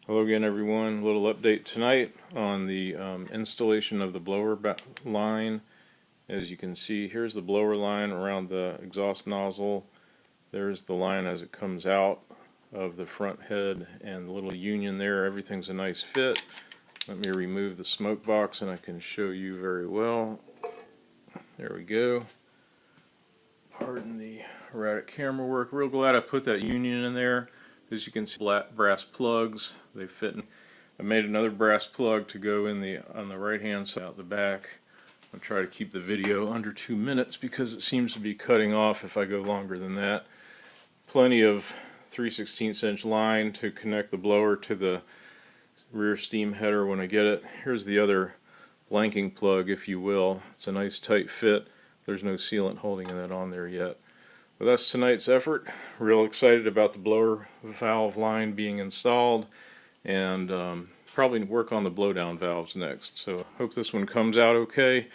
Hello again, everyone. A little update tonight on the installation of the blower line. As you can see, here's the blower line around the exhaust nozzle. There's the line as it comes out of the front head and the little union there. Everything's a nice fit. Let me remove the smoke box and I can show you very well. There we go. Pardon the erratic camera work. Real glad I put that union in there. As you can see, brass plugs, they fit in. I made another brass plug to go in on the right hand side out the back. I'll try to keep the video under 2 minutes because it seems to be cutting off if I go longer than that. Plenty of 3/16 inch line to connect the blower to the rear steam header when I get it. Here's the other blanking plug, if you will. It's a nice tight fit. There's no sealant holding that on there yet. But that's tonight's effort. Real excited about the blower valve line being installed, and probably work on the blowdown valves next. So hope this one comes out okay.